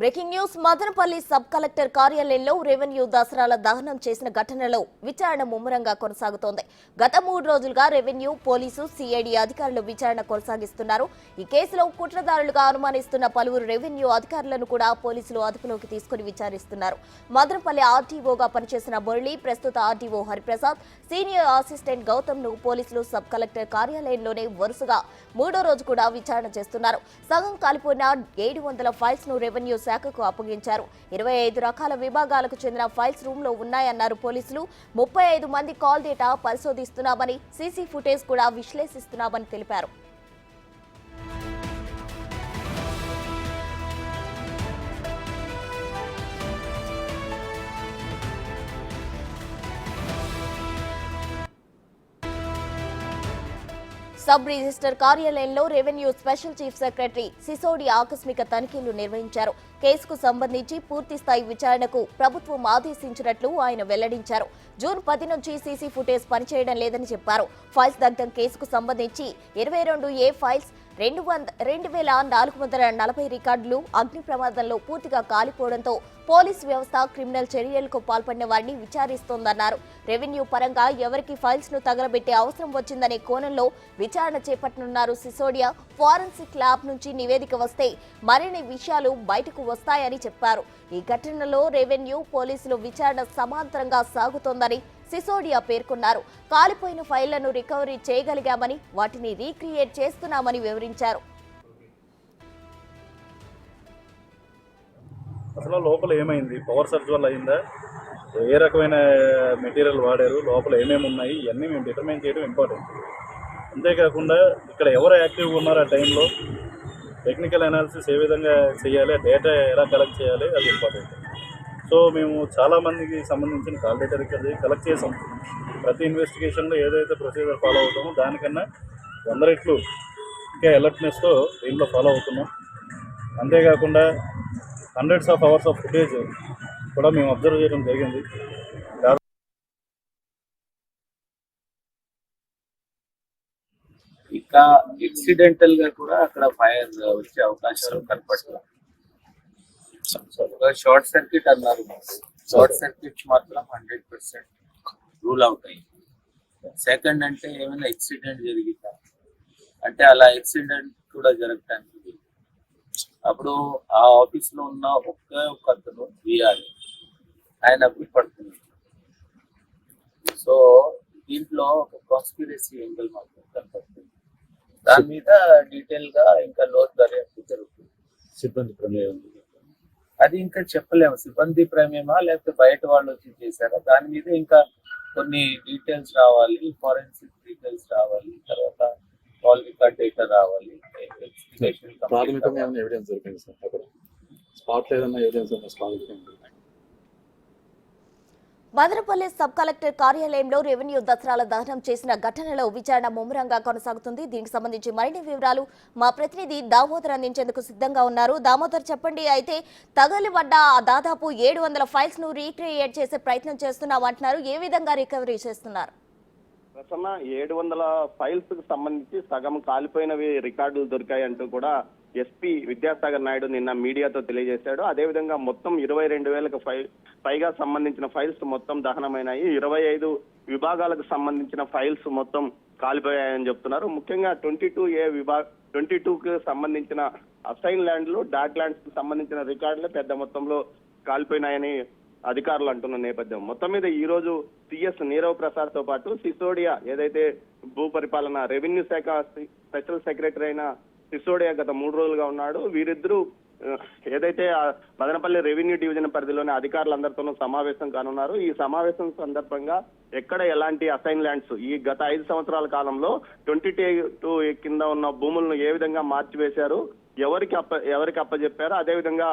Breaking news Madanapalle sub collector కార్యాలయంలో revenue దసరాల దహనం చేసిన ఘటనలో విచారణ ముమ్మరంగా కొనసాగుతోంది. గత 3 రోజులుగా రెవెన్యూ, పోలీసు, సిఐడి అధికారులు విచారణ కొనసాగిస్తున్నారు. ఈ కేసులో కుట్రదారులుగా అనుమానిస్తున్న పలువురు రెవెన్యూ అధికారులను కూడా పోలీసులు అదుపులోకి తీసుకుని విచారిస్తున్నారు. మదనపల్లి ఆర్టీఓగా పనిచేసిన మురళి, ప్రస్తుత RTO Hariprasad, senior assistant Gautam ను పోలీసులు సబ్ కలెక్టర్ కార్యాలయంలోనే వరుసగా 3వ రోజు కూడా విచారణ చేస్తున్నారు. సగం కాలిపోయిన 700 ఫైల్స్ ను రెవెన్యూ శాఖకు అప్పగించారు. 25 రకాల విభాగాలకు చెందిన ఫైల్స్ రూమ్ లో ఉన్నాయన్నారు పోలీసులు. 35 మంది కాల్ డేటా పరిశోధిస్తున్నామని, సీసీ ఫుటేజ్ కూడా విశ్లేషిస్తున్నామని తెలిపారు. సబ్ రిజిస్టర్ కార్యాలయంలో revenue special chief secretary Sisodia ఆకస్మిక తనిఖీలు నిర్వహించారు. కేసుకు సంబంధించి పూర్తి స్థాయి విచారణకు ప్రభుత్వం ఆదేశించినట్లు ఆయన వెల్లడించారు. జూన్ 10 నుంచి సీసీ ఫుటేజ్ పనిచేయడం లేదని చెప్పారు. ఫైల్స్ దగ్ధం కేసుకు సంబంధించి 22A ఫైల్స్, 2440 రికార్డులు అగ్ని ప్రమాదంలో పూర్తిగా కాలిపోవడంతో పోలీసు వ్యవస్థ క్రిమినల్ చర్యలకు పాల్పడిన వారిని విచారిస్తోందన్నారు. రెవెన్యూ పరంగా ఎవరికి ఫైల్స్ ను తగలబెట్టే అవసరం వచ్చిందనే కోణంలో విచారణ చేపట్టనున్నారు సిసోడియా. ఫోరెన్సిక్ ల్యాబ్ నుంచి నివేదిక వస్తే మరిన్ని విషయాలు బయటకు వస్తాయని చెప్పారు. ఈ ఘటనలో రెవెన్యూ, పోలీసులు విచారణ సమాంతరంగా సాగుతోందని సిసోడియా పేర్కొన్నారు. కాలిపోయిన ఫైళ్లను రికవరీ చేయగలిగామని, వాటిని రీక్రియేట్ చేస్తున్నామని వివరించారు. అసలు లోపల ఏమైంది, పవర్ సర్జ్ వల్ల అయిందా, ఏ రకమైన మెటీరియల్ వాడారు, లోపల ఏమేమి ఉన్నాయి, ఇవన్నీ మేము డిటర్మైన్ చేయడం ఇంపార్టెంట్. అంతేకాకుండా ఇక్కడ ఎవరు యాక్టివ్గా ఉన్నారు ఆ టైంలో, టెక్నికల్ అనాలిసిస్ ఏ విధంగా చేయాలి, డేటా ఎలా కలెక్ట్ చేయాలి, అది ఇంపార్టెంట్. సో మేము చాలామందికి సంబంధించిన కాల్ డేటా రికార్డ్ కలెక్ట్ చేసాం. ప్రతి ఇన్వెస్టిగేషన్లో ఏదైతే ప్రొసీజర్ ఫాలో అవుతామో దానికన్నా 100 రెట్లు ఇంకా అలర్ట్నెస్తో దీంట్లో ఫాలో అవుతున్నాం. అంతేకాకుండా hundreds of hours of footage కూడా మేము అబ్జర్వ్ చేయడం జరిగింది. ఇంకా యాక్సిడెంటల్ గా కూడా అక్కడ ఫైర్ వచ్చే అవకాశాలు కనపడలేదు. షార్ట్ సర్క్యూట్ అన్నారు, షార్ట్ సర్క్యూట్స్ మాత్రం 100% రూల్ అవుట్ అయ్యింది. సెకండ్ అంటే ఏమైనా యాక్సిడెంట్ జరిగిందా అంటే అలా యాక్సిడెంట్ కూడా జరగటానికి అప్పుడు ఆ ఆఫీస్ లో ఉన్న ఒక్క అతను వీఆర్ ఆయన అప్పుడు పడుతుంది. సో దీంట్లో ఒక కాన్స్పిరసీ యాంగిల్ మాత్రం కనపడుతుంది. దాని మీద డీటెయిల్ గా ఇంకా లోతు దర్యాప్తు జరుగుతుంది. సిబ్బంది ప్రమేయం అది ఇంకా చెప్పలేము, సిబ్బంది ప్రమేయమా లేకపోతే బయట వాళ్ళు వచ్చి చేశారా, దాని మీద ఇంకా కొన్ని డీటెయిల్స్ రావాలి, ఫోరెన్సిక్ డీటెయిల్స్ రావాలి, తర్వాత కాల్ రికార్డ్ డేటా రావాలి. ప్రాథమికంగా ఎవిడెన్స్ దొరికింది సార్, అక్కడ స్పాట్ లేదన్న ఎవిడెన్స్ మదనపల్లి సబ్ కలెక్టర్ కార్యాలయంలో రెవెన్యూ దసరాల దహనం చేసిన ఘటనలో విచారణ ముమ్మరంగా కొనసాగుతుంది. దీనికి సంబంధించి మరిన్ని వివరాలు మా ప్రతినిధి దామోదర్ అందించేందుకు సిద్ధంగా ఉన్నారు. దామోదర్, చెప్పండి. అయితే తగలిపడ్డ దాదాపు 700 ఫైల్స్ ను రీక్రియేట్ చేసే ప్రయత్నం చేస్తున్నామంటున్నారు. ఏ విధంగా రికవరీ చేస్తున్నారు? ప్రసన్న, 700 ఫైల్స్ కు సంబంధించి సగం కాలిపోయినవి రికార్డులు దొరికాయి అంటూ కూడా ఎస్పీ విద్యాసాగర్ నాయుడు నిన్న మీడియాతో తెలియజేశాడు. అదేవిధంగా మొత్తం 22,000కు పైగా సంబంధించిన ఫైల్స్ మొత్తం దహనమైనాయి. 25 విభాగాలకు సంబంధించిన ఫైల్స్ మొత్తం కాలిపోయాయని చెప్తున్నారు. ముఖ్యంగా 22కు సంబంధించిన అసైన్ ల్యాండ్లు, డాట్ ల్యాండ్స్ కు సంబంధించిన రికార్డులు పెద్ద మొత్తంలో కాలిపోయినాయని అధికారులు అంటున్న నేపథ్యం. మొత్తం మీద ఈ రోజు సిఎస్ నీరవ్ ప్రసాద్ తో పాటు సిసోడియా ఏదైతే భూ పరిపాలన రెవెన్యూ శాఖ స్పెషల్ సెక్రటరీ అయిన సిసోడియా గత 3 రోజులుగా ఉన్నాడు. వీరిద్దరూ ఏదైతే మదనపల్లి రెవెన్యూ డివిజన్ పరిధిలోని అధికారులందరితోనూ సమావేశం కానున్నారు. ఈ సమావేశం సందర్భంగా ఎక్కడ ఎలాంటి అసైన్ ల్యాండ్స్ ఈ గత 5 సంవత్సరాల కాలంలో 22 కింద ఉన్న భూములను ఏ విధంగా మార్చివేశారు, ఎవరికి అప్పజెప్పారు, అదేవిధంగా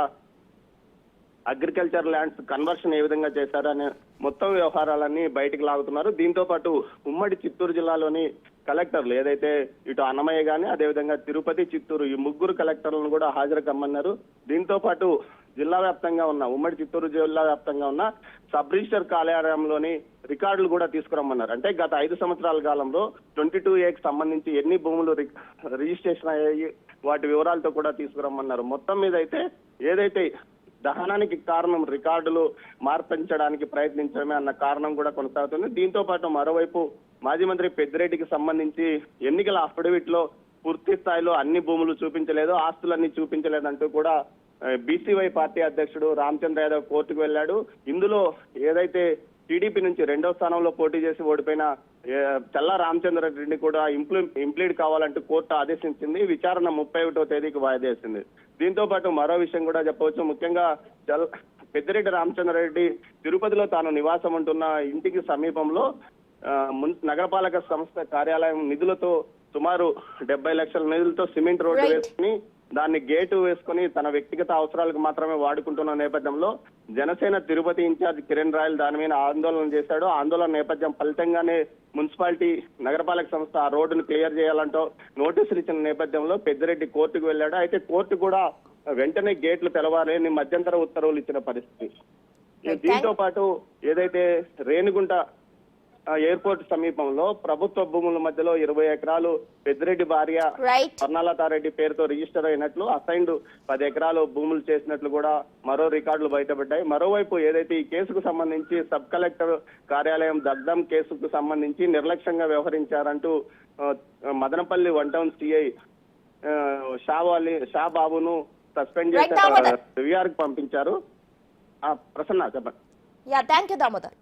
అగ్రికల్చర్ ల్యాండ్స్ కన్వర్షన్ ఏ విధంగా చేశారు అనే మొత్తం వ్యవహారాలన్నీ బయటికి లాగుతున్నారు. దీంతో పాటు ఉమ్మడి చిత్తూరు జిల్లాలోని కలెక్టర్లు ఏదైతే ఇటు అన్నమయ్య గానీ, అదేవిధంగా తిరుపతి, చిత్తూరు ఈ 3 కలెక్టర్లను కూడా హాజరు కమ్మన్నారు. దీంతో పాటు జిల్లా వ్యాప్తంగా ఉన్న ఉమ్మడి చిత్తూరు జిల్లా వ్యాప్తంగా ఉన్న సబ్ రిజిస్టర్ కార్యాలయంలోని రికార్డులు కూడా తీసుకురమ్మన్నారు. అంటే గత 5 సంవత్సరాల కాలంలో 22Aకి సంబంధించి ఎన్ని భూములు రిజిస్ట్రేషన్ అయ్యాయి వాటి వివరాలతో కూడా తీసుకురమ్మన్నారు. మొత్తం మీద అయితే ఏదైతే దహనానికి కారణం రికార్డులు మార్పించడానికి ప్రయత్నించడమే అన్న కారణం కూడా కొనసాగుతుంది. దీంతో పాటు మరోవైపు మాజీ మంత్రి పెద్దిరెడ్డికి సంబంధించి ఎన్నికల అఫిడవిట్ లో పూర్తి స్థాయిలో అన్ని భూములు చూపించలేదు, ఆస్తులన్నీ చూపించలేదంటూ కూడా బీసీవై పార్టీ అధ్యక్షుడు రామచంద్ర యాదవ్ కోర్టుకు వెళ్ళాడు. ఇందులో ఏదైతే టీడీపీ నుంచి 2వ స్థానంలో పోటీ చేసి ఓడిపోయిన చల్లా రామచంద్ర రెడ్డి కూడా ఇంప్లీడ్ కావాలంటూ కోర్టు ఆదేశించింది. విచారణ 31వ తేదీకి వాయిదా వేసింది. దీంతో పాటు మరో విషయం కూడా చెప్పవచ్చు. ముఖ్యంగా పెద్దిరెడ్డి రామచంద్రారెడ్డి తిరుపతిలో తాను నివాసం ఉంటున్న ఇంటికి సమీపంలో నగరపాలక సంస్థ కార్యాలయం నిధులతో సుమారు 70 లక్షల నిధులతో సిమెంట్ రోడ్డు వేసుకుని దాన్ని గేటు వేసుకుని తన వ్యక్తిగత అవసరాలకు మాత్రమే వాడుకుంటున్న నేపథ్యంలో జనసేన తిరుపతి ఇన్ఛార్జ్ కిరణ్ రాయల్ దాని మీద ఆందోళన చేశాడు. ఆందోళన నేపథ్యం ఫలితంగానే మున్సిపాలిటీ నగరపాలక సంస్థ ఆ రోడ్డును క్లియర్ చేయాలంటూ నోటీసులు ఇచ్చిన నేపథ్యంలో పెద్దిరెడ్డి కోర్టుకు వెళ్ళాడు. అయితే కోర్టు కూడా వెంటనే గేట్లు తెలవాలని మధ్యంతర ఉత్తర్వులు ఇచ్చిన పరిస్థితి. దీంతో పాటు ఏదైతే రేణిగుంట ఎయిర్పోర్ట్ సమీపంలో ప్రభుత్వ భూముల మధ్యలో 20 ఎకరాలు పెద్దిరెడ్డి భార్య స్వర్ణలతారెడ్డి పేరుతో రిజిస్టర్ అయినట్లు, అసైన్డ్ 10 ఎకరాలు భూములు చేసినట్లు కూడా మరో రికార్డులు బయటపడ్డాయి. మరోవైపు ఏదైతే ఈ కేసుకు సంబంధించి సబ్ కలెక్టర్ కార్యాలయం దగ్ధం కేసుకు సంబంధించి నిర్లక్ష్యంగా వ్యవహరించారంటూ మదనపల్లి 1 టౌన్ సిఐ షా బాబును సస్పెండ్ చేసి రియార్కు పంపించారు. ప్రసన్న చెప్పండి. Thank you Damodar.